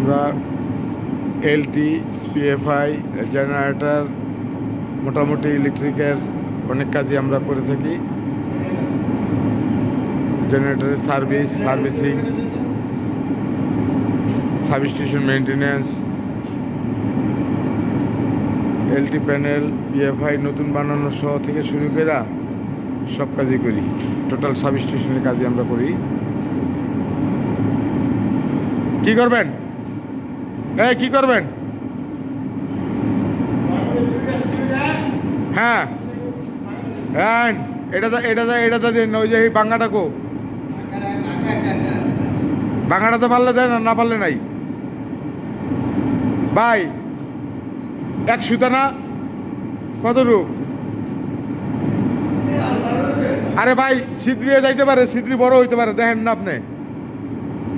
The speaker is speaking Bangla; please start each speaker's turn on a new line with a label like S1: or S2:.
S1: আমরা এলটি, পিএফআই, জেনারেটর, মোটামুটি ইলেকট্রিকের অনেক কাজই আমরা করে থাকি। জেনারেটরের servicing, substation maintenance, LT panel, PFI নতুন বানানো সহ থেকে শুরু করে সব কাজই করি। টোটাল সাবস্টেশনের কাজই আমরা করি। কি করবেন? কি করবেন? হ্যাঁ হ্যাঁ, এটা দেন। ওই যে বাঙ্গাটা কো, বাঙ্গাটাতে পারলে দেন, আর না পারলে নাই। ভাই এক সুতা না কত রূপ? আরে ভাই ছিদ্রিয়ে যাইতে পারে, ছিদ্রি বড় হইতে পারে, দেখেন না আপনি।